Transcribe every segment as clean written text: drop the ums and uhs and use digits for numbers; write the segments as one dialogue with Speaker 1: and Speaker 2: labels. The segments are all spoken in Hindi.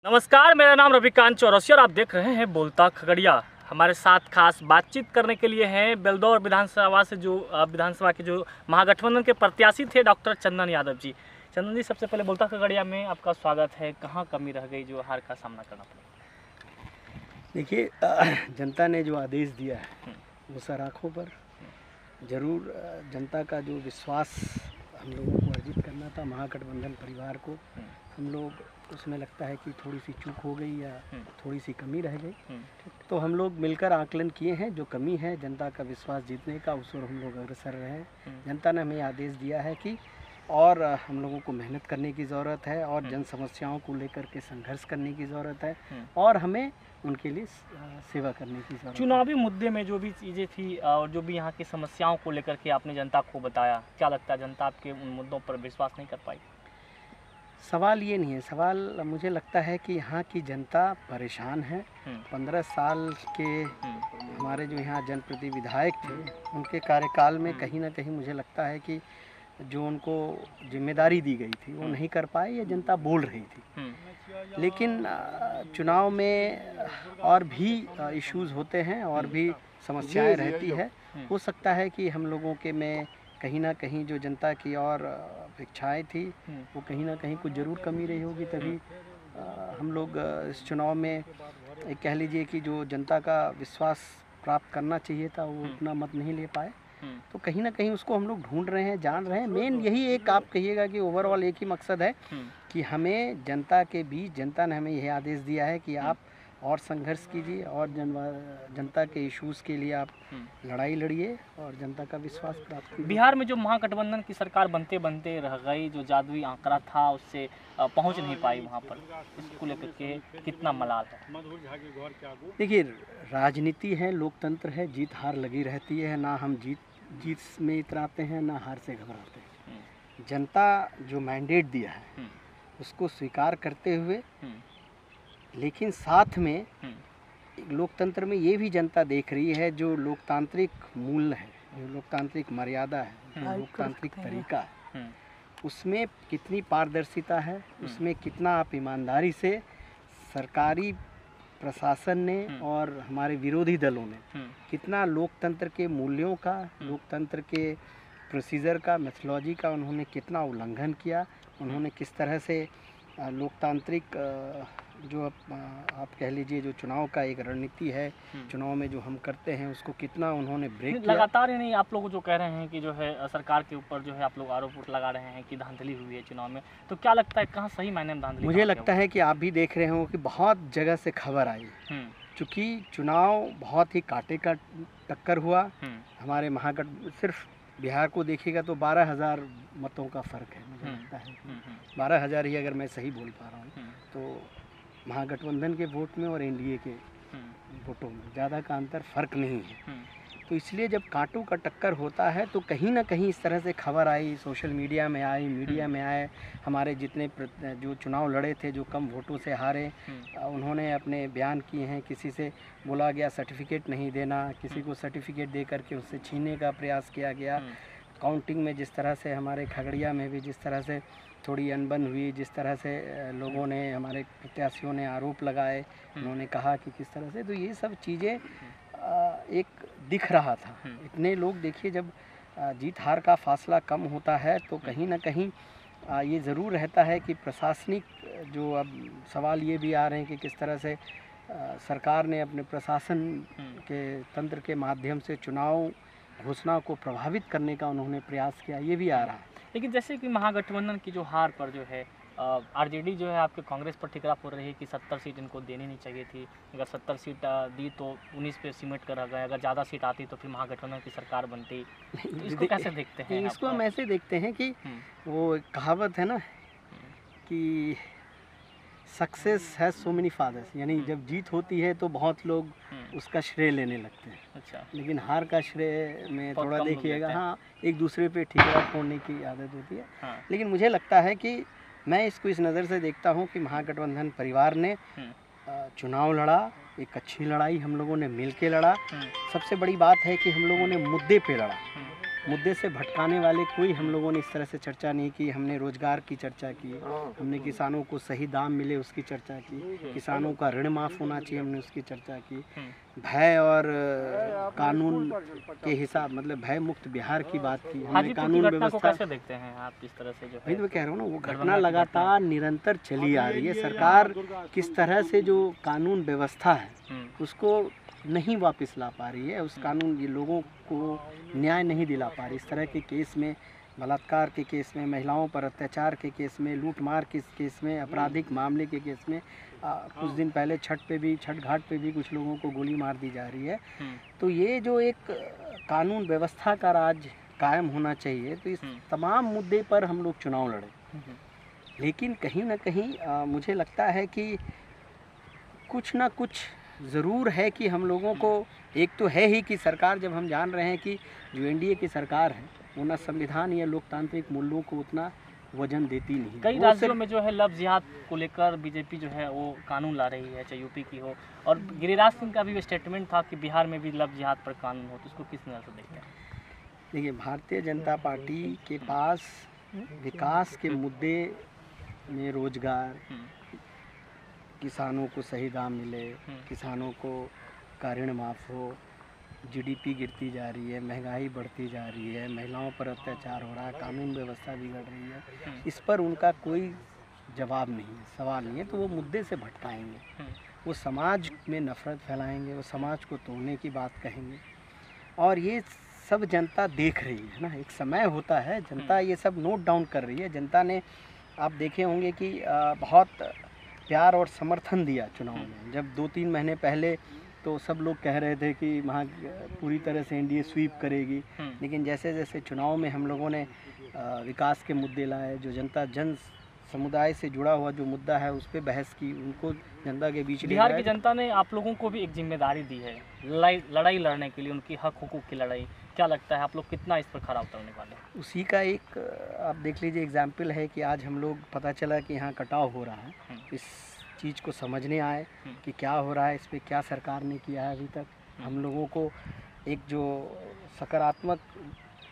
Speaker 1: नमस्कार, मेरा नाम रविकांत चौरसिया और आप देख रहे हैं बोलता खगड़िया। हमारे साथ खास बातचीत करने के लिए हैं बेलदौर विधानसभा से जो विधानसभा के जो महागठबंधन के प्रत्याशी थे डॉक्टर चंदन यादव जी। चंदन जी, सबसे पहले बोलता खगड़िया में आपका स्वागत है। कहाँ कमी रह गई जो हार का सामना करना पड़ा?
Speaker 2: देखिए, जनता ने जो आदेश दिया है वो सराखों पर जरूर जनता का जो विश्वास हम लोगों को अर्जित करना था महागठबंधन परिवार को, हम लोग उसमें लगता है कि थोड़ी सी चूक हो गई या थोड़ी सी कमी रह गई। तो हम लोग मिलकर आकलन किए हैं, जो कमी है जनता का विश्वास जीतने का उस ओर हम लोग अग्रसर रहे हैं। जनता ने हमें आदेश दिया है कि और हम लोगों को मेहनत करने की ज़रूरत है और जन समस्याओं को लेकर के संघर्ष करने की ज़रूरत है और हमें उनके लिए सेवा करने की ज़रूरत है।
Speaker 1: चुनावी मुद्दे में जो भी चीज़ें थी और जो भी यहाँ की समस्याओं को लेकर के आपने जनता को बताया, क्या लगता है जनता आपके उन मुद्दों पर विश्वास नहीं कर पाई?
Speaker 2: सवाल ये नहीं है, सवाल मुझे लगता है कि यहाँ की जनता परेशान है। 15 साल के हमारे जो यहाँ जनप्रतिनिधि विधायक थे उनके कार्यकाल में कहीं ना कहीं मुझे लगता है कि जो उनको जिम्मेदारी दी गई थी वो नहीं कर पाए, ये जनता बोल रही थी। लेकिन चुनाव में और भी इश्यूज़ होते हैं और भी समस्याएं रहती है। हो सकता है कि हम लोगों के में कहीं ना कहीं जो जनता की और अपेक्षाएं थी वो कहीं ना कहीं कुछ ज़रूर कमी रही होगी, तभी हम लोग इस चुनाव में एक कह लीजिए कि जो जनता का विश्वास प्राप्त करना चाहिए था वो उतना मत नहीं ले पाए। तो कहीं ना कहीं उसको हम लोग ढूंढ रहे हैं, जान रहे हैं। मेन यही एक आप कहिएगा कि ओवरऑल एक ही मकसद है कि हमें जनता के बीच, जनता ने हमें यह आदेश दिया है कि आप और संघर्ष कीजिए और जनता के इश्यूज़ के लिए आप लड़ाई लड़िए और जनता का विश्वास प्राप्त कीजिए।
Speaker 1: बिहार में जो महागठबंधन की सरकार बनते बनते रह गई, जो जादुई आंकड़ा था उससे पहुंच नहीं पाई वहां पर, इसको लेकर के कितना मलाल है?
Speaker 2: देखिए, राजनीति है, लोकतंत्र है, जीत हार लगी रहती है। ना हम जीत में इतराते हैं ना हार से घबराते हैं। जनता जो मैंडेट दिया है उसको स्वीकार करते हुए, लेकिन साथ में लोकतंत्र में ये भी जनता देख रही है जो लोकतांत्रिक मूल्य है, जो लोकतांत्रिक मर्यादा है, जो लोकतांत्रिक तरीका है, उसमें कितनी पारदर्शिता है, उसमें कितना आप ईमानदारी से सरकारी प्रशासन ने और हमारे विरोधी दलों ने कितना लोकतंत्र के मूल्यों का, लोकतंत्र के प्रोसीजर का, मेथोलॉजी का उन्होंने कितना उल्लंघन किया। उन्होंने किस तरह से लोकतांत्रिक जो आप कह लीजिए जो चुनाव का एक रणनीति है, चुनाव में जो हम करते हैं उसको कितना उन्होंने ब्रेक किया।
Speaker 1: लगातार ही नहीं, आप लोग जो कह रहे हैं कि जो है सरकार के ऊपर जो है आप लोग आरोप लगा रहे हैं कि धांधली हुई है चुनाव में, तो क्या लगता है कहाँ सही मायने में धांधली?
Speaker 2: मुझे लगता है कि आप भी देख रहे हो कि बहुत जगह से खबर आई, चूँकि चुनाव बहुत ही कांटे का टक्कर हुआ। हमारे महागठ सिर्फ बिहार को देखिएगा तो 12,000 मतों का फ़र्क है। मुझे लगता है 12,000 ही, अगर मैं सही बोल पा रहा हूँ तो महागठबंधन के वोट में और एनडीए के वोटों में ज़्यादा का अंतर फ़र्क नहीं है। तो इसलिए जब कांटों का टक्कर होता है तो कहीं ना कहीं इस तरह से खबर आई, सोशल मीडिया में आई, मीडिया में आए। हमारे जितने जो चुनाव लड़े थे, जो कम वोटों से हारे, उन्होंने अपने बयान किए हैं। किसी से बोला गया सर्टिफिकेट नहीं देना, किसी को सर्टिफिकेट दे करके उससे छीनने का प्रयास किया गया। काउंटिंग में जिस तरह से हमारे खगड़िया में भी जिस तरह से थोड़ी अनबन हुई, जिस तरह से लोगों ने, हमारे प्रत्याशियों ने आरोप लगाए, उन्होंने कहा कि किस तरह से, तो ये सब चीज़ें एक दिख रहा था। इतने लोग, देखिए जब जीत हार का फासला कम होता है तो कहीं ना कहीं ये ज़रूर रहता है कि प्रशासनिक जो, अब सवाल ये भी आ रहे हैं कि किस तरह से सरकार ने अपने प्रशासन के तंत्र के माध्यम से चुनाव घोषणा को प्रभावित करने का उन्होंने प्रयास किया, ये भी आ रहा है।
Speaker 1: लेकिन जैसे कि महागठबंधन की जो हार पर जो है आरजेडी जो है आपके कांग्रेस पर ठिकरा हो रही है कि 70 सीट इनको देनी नहीं चाहिए थी। अगर 70 सीट दी तो 19 पे सिमट कर रह गए, अगर ज़्यादा सीट आती तो फिर महागठबंधन की सरकार बनती। तो इसको कैसे देखते हैं?
Speaker 2: इसको हम ऐसे देखते हैं कि वो कहावत है ना कि success has so many fathers, यानी जब जीत होती है तो बहुत लोग उसका श्रेय लेने लगते हैं।
Speaker 1: अच्छा।
Speaker 2: लेकिन हार का श्रेय में थोड़ा देखिएगा, हाँ, एक दूसरे पे ठीकरा फोड़ने की आदत होती है। लेकिन मुझे लगता है कि मैं इसको इस नज़र से देखता हूँ कि महागठबंधन परिवार ने चुनाव लड़ा, एक अच्छी लड़ाई हम लोगों ने मिल के लड़ा। सबसे बड़ी बात है कि हम लोगों ने मुद्दे पे लड़ा मुद्दे से भटकाने वाले कोई हम लोगों ने इस तरह से चर्चा नहीं की। हमने रोजगार की चर्चा की, हमने किसानों को सही दाम मिले उसकी चर्चा की, किसानों का ऋण माफ़ होना चाहिए हमने उसकी चर्चा की, भय और कानून के हिसाब मतलब भय मुक्त बिहार की बात की। हमने कानून व्यवस्था
Speaker 1: कैसे देखते हैं आप इस तरह से? जो
Speaker 2: वही तो मैं कह रहा हूँ ना, वो घटना लगातार निरंतर चली आ रही है। सरकार किस तरह से जो कानून व्यवस्था है उसको नहीं वापस ला पा रही है, उस कानून ये लोगों को न्याय नहीं दिला पा रही। इस तरह के केस में, बलात्कार के केस में, महिलाओं पर अत्याचार के केस में, लूटमार के केस में, आपराधिक मामले के केस में, कुछ दिन पहले छठ घाट पे भी कुछ लोगों को गोली मार दी जा रही है। तो ये जो एक कानून व्यवस्था का राज कायम होना चाहिए, तो इस तमाम मुद्दे पर हम लोग चुनाव लड़े। लेकिन कहीं ना कहीं मुझे लगता है कि कुछ ना कुछ ज़रूर है कि हम लोगों को, एक तो है ही कि सरकार, जब हम जान रहे हैं कि जो एनडीए की सरकार है वो ना संविधान या लोकतांत्रिक मूल्यों को उतना वजन देती नहीं।
Speaker 1: कई राज्यों में जो है लव जिहाद को लेकर बीजेपी जो है वो कानून ला रही है, चाहे यूपी की हो, और गिरिराज सिंह का भी स्टेटमेंट था कि बिहार में भी लव जिहाद पर कानून हो, तो इसको किस नज़र से देखते हैं?
Speaker 2: देखिए, भारतीय जनता पार्टी के पास विकास के मुद्दे में रोजगार, किसानों को सही दाम मिले, किसानों को का ऋण माफ़ हो, जीडीपी गिरती जा रही है, महंगाई बढ़ती जा रही है, महिलाओं पर अत्याचार हो रहा है, कानून व्यवस्था बिगड़ रही है, इस पर उनका कोई जवाब नहीं है, सवाल नहीं है, तो वो मुद्दे से भटकाएंगे, वो समाज में नफ़रत फैलाएंगे, वो समाज को तोड़ने की बात कहेंगे। और ये सब जनता देख रही है ना, एक समय होता है, जनता ये सब नोट डाउन कर रही है। जनता ने, आप देखे होंगे कि बहुत प्यार और समर्थन दिया चुनाव में। जब 2-3 महीने पहले तो सब लोग कह रहे थे कि वहाँ पूरी तरह से एनडीए स्वीप करेगी, लेकिन जैसे जैसे चुनाव में हम लोगों ने विकास के मुद्दे लाए, जो जन समुदाय से जुड़ा हुआ जो मुद्दा है उस पर बहस की, उनको जनता के बीच
Speaker 1: बिहार की जनता ने आप लोगों को भी एक जिम्मेदारी दी है लड़ाई लड़ने के लिए, उनकी हक हुकूक की लड़ाई। क्या लगता है आप लोग कितना इस पर खरा उतरने वाले?
Speaker 2: उसी का एक आप देख लीजिए एग्जाम्पल है कि आज हम लोग, पता चला कि यहाँ कटाव हो रहा है, इस चीज़ को समझने आए कि क्या हो रहा है, इस पर क्या सरकार ने किया है अभी तक। हम लोगों को एक जो सकारात्मक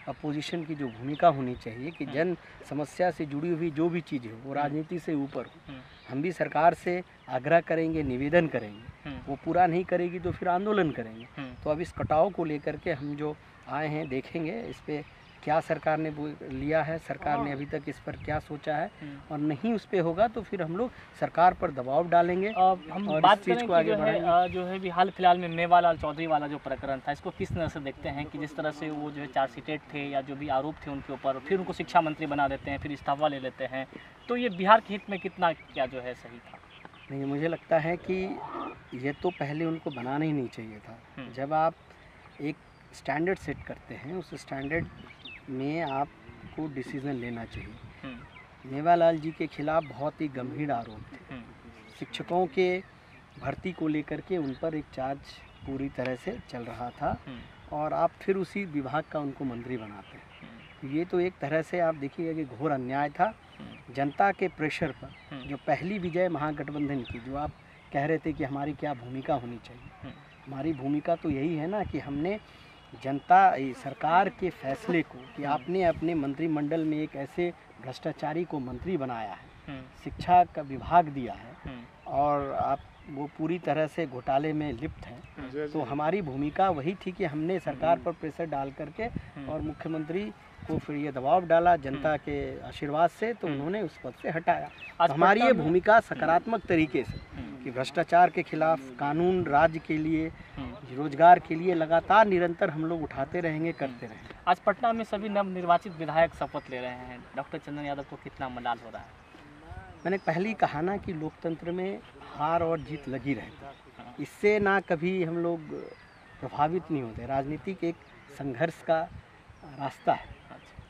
Speaker 2: अपोजिशन की जो भूमिका होनी चाहिए कि जन समस्या से जुड़ी हुई जो भी चीज़ हो वो राजनीति से ऊपर हो, हम भी सरकार से आग्रह करेंगे, निवेदन करेंगे, वो पूरा नहीं करेगी तो फिर आंदोलन करेंगे। तो अब इस कटाव को लेकर के हम जो आए हैं, देखेंगे इस पर क्या सरकार ने लिया है, सरकार ने अभी तक इस पर क्या सोचा है, और नहीं उस पर होगा तो फिर हम लोग सरकार पर दबाव डालेंगे।
Speaker 1: हम
Speaker 2: और
Speaker 1: बात
Speaker 2: इस चीज़
Speaker 1: करें
Speaker 2: को
Speaker 1: कि
Speaker 2: आगे बढ़ाएंगे।
Speaker 1: जो है भी हाल फिलहाल में मेवालाल चौधरी वाला जो प्रकरण था, इसको किस तरह से देखते हैं कि जिस तरह से वो जो है चार्जशीटेड थे या जो भी आरोप थे उनके ऊपर, फिर उनको शिक्षा मंत्री बना देते हैं, फिर इस्तीफा ले लेते हैं, तो ये बिहार के हित में कितना क्या जो है सही था?
Speaker 2: नहीं, मुझे लगता है कि ये तो पहले उनको बनाना ही नहीं चाहिए था। जब आप एक स्टैंडर्ड सेट करते हैं, उस स्टैंडर्ड में आपको डिसीज़न लेना चाहिए। मेवालाल जी के खिलाफ बहुत ही गंभीर आरोप थे, शिक्षकों के भर्ती को लेकर के उन पर एक चार्ज पूरी तरह से चल रहा था, और आप फिर उसी विभाग का उनको मंत्री बनाते हैं। ये तो एक तरह से आप देखिएगा कि घोर अन्याय था। जनता के प्रेशर पर जो पहली विजय महागठबंधन की, जो आप कह रहे थे कि हमारी क्या भूमिका होनी चाहिए, हमारी भूमिका तो यही है ना कि हमने जनता सरकार के फैसले को, कि आपने अपने मंत्रिमंडल में एक ऐसे भ्रष्टाचारी को मंत्री बनाया है, शिक्षा का विभाग दिया है, और आप वो पूरी तरह से घोटाले में लिप्त हैं, तो हमारी भूमिका वही थी कि हमने सरकार पर प्रेशर डाल करके और मुख्यमंत्री को फिर ये दबाव डाला जनता के आशीर्वाद से, तो उन्होंने उस पद से हटाया। तो हमारी ये भूमिका सकारात्मक तरीके से कि भ्रष्टाचार के खिलाफ, कानून राज्य के लिए, रोजगार के लिए लगातार निरंतर हम लोग उठाते रहेंगे, करते रहेंगे।
Speaker 1: आज पटना में सभी नवनिर्वाचित विधायक शपथ ले रहे हैं, डॉक्टर चंदन यादव को कितना मलाल हो रहा है?
Speaker 2: मैंने पहले ही कहा ना कि लोकतंत्र में हार और जीत लगी रहती है, इससे ना कभी हम लोग प्रभावित नहीं होते। राजनीतिक एक संघर्ष का रास्ता है,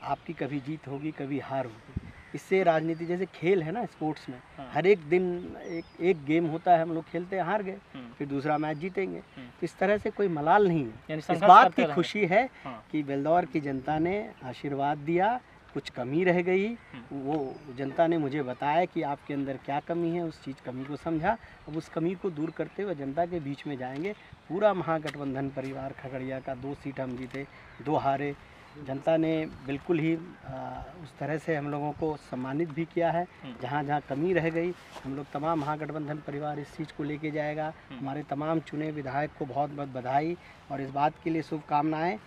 Speaker 2: आपकी कभी जीत होगी, कभी हार होगी। इससे राजनीति जैसे खेल है ना, स्पोर्ट्स में हर एक दिन एक गेम होता है, हम लोग खेलते हैं, हार गए, फिर दूसरा मैच जीतेंगे, तो इस तरह से कोई मलाल नहीं है। इस बात की खुशी है कि बेलदौर की जनता ने आशीर्वाद दिया, कुछ कमी रह गई, वो जनता ने मुझे बताया कि आपके अंदर क्या कमी है, उस चीज़ कमी को समझा, अब उस कमी को दूर करते हुए जनता के बीच में जाएंगे। पूरा महागठबंधन परिवार खगड़िया का 2 सीट हम जीते, 2 हारे, जनता ने बिल्कुल ही उस तरह से हम लोगों को सम्मानित भी किया है। जहाँ जहाँ कमी रह गई, हम लोग तमाम महागठबंधन परिवार इस चीज़ को लेके जाएगा। हमारे तमाम चुने विधायक को बहुत बहुत बधाई और इस बात के लिए शुभकामनाएं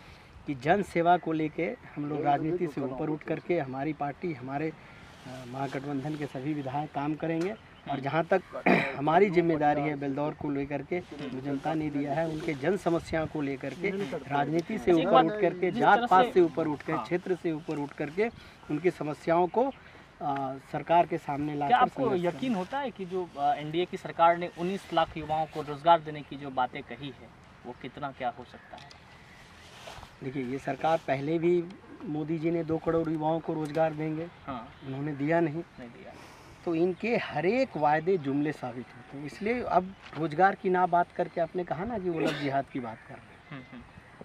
Speaker 2: कि जन सेवा को लेके हम लोग राजनीति से ऊपर उठ करके हमारी पार्टी, हमारे महागठबंधन के सभी विधायक काम करेंगे। और जहाँ तक हमारी जिम्मेदारी है बेलदौर को लेकर के, जो जनता ने दिया है उनके जन समस्याओं को लेकर के राजनीति से ऊपर उठ करके, जात पात से ऊपर उठ कर, क्षेत्र से ऊपर उठ करके उनकी समस्याओं को सरकार के सामने लाकर।
Speaker 1: क्या आपको यकीन होता है कि जो एनडीए की सरकार ने 19 लाख युवाओं को रोजगार देने की जो बातें कही है वो कितना क्या हो सकता है?
Speaker 2: देखिए, ये सरकार पहले भी मोदी जी ने 2 करोड़ युवाओं को रोजगार देंगे, उन्होंने दिया नहीं दिया। तो इनके हर एक वायदे जुमले साबित होते हैं। इसलिए अब रोजगार की ना बात करके आपने कहा ना कि वो लोग जिहाद की बात कर रहे हैं,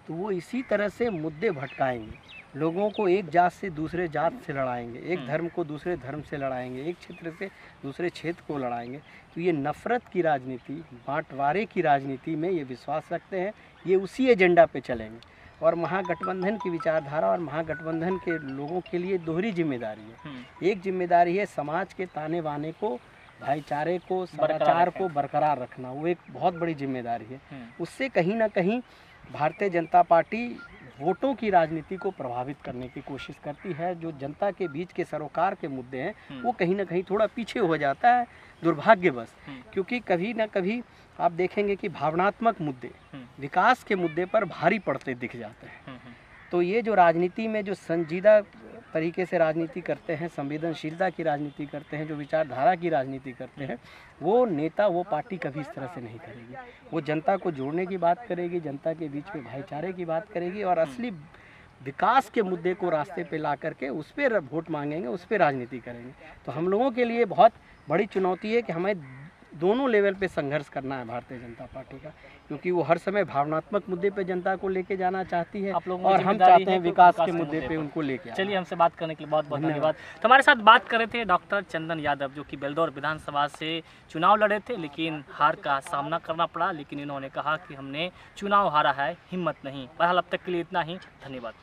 Speaker 2: तो वो इसी तरह से मुद्दे भटकाएंगे, लोगों को एक जात से दूसरे जात से लड़ाएंगे, एक धर्म को दूसरे धर्म से लड़ाएंगे, एक क्षेत्र से दूसरे क्षेत्र को लड़ाएंगे। तो ये नफ़रत की राजनीति, बांटवारे की राजनीति में ये विश्वास रखते हैं, ये उसी एजेंडा पे चलेंगे। और महागठबंधन की विचारधारा और महागठबंधन के लोगों के लिए दोहरी जिम्मेदारी है। एक जिम्मेदारी है समाज के ताने बाने को, भाईचारे को, सदाचार को बरकरार रखना, वो एक बहुत बड़ी जिम्मेदारी है। उससे कहीं ना कहीं भारतीय जनता पार्टी वोटों की राजनीति को प्रभावित करने की कोशिश करती है। जो जनता के बीच के सरोकार के मुद्दे हैं वो कहीं ना कहीं थोड़ा पीछे हो जाता है, दुर्भाग्यवश। क्योंकि कभी ना कभी आप देखेंगे कि भावनात्मक मुद्दे, विकास के मुद्दे पर भारी पड़ते दिख जाते हैं। तो ये जो राजनीति में जो संजीदा तरीके से राजनीति करते हैं, संवेदनशीलता की राजनीति करते हैं, जो विचारधारा की राजनीति करते हैं, वो नेता, वो पार्टी कभी इस तरह से नहीं करेगी। वो जनता को जोड़ने की बात करेगी, जनता के बीच में भाईचारे की बात करेगी और असली विकास के मुद्दे को रास्ते पे ला करके उस पर वोट मांगेंगे, उस पर राजनीति करेंगे। तो हम लोगों के लिए बहुत बड़ी चुनौती है कि हमें दोनों लेवल पे संघर्ष करना है भारतीय जनता पार्टी का, क्योंकि वो हर समय भावनात्मक मुद्दे पे जनता को लेके जाना चाहती है और हम चाहते हैं विकास के मुद्दे पे उनको लेके।
Speaker 1: चलिए, हमसे बात करने के लिए बहुत बहुत धन्यवाद। तो हमारे साथ बात कर रहे थे डॉक्टर चंदन यादव, जो कि बेलदौर विधानसभा से चुनाव लड़े थे, लेकिन हार का सामना करना पड़ा। लेकिन इन्होंने कहा कि हमने चुनाव हारा है, हिम्मत नहीं। बहरहाल अब तक के लिए इतना ही, धन्यवाद।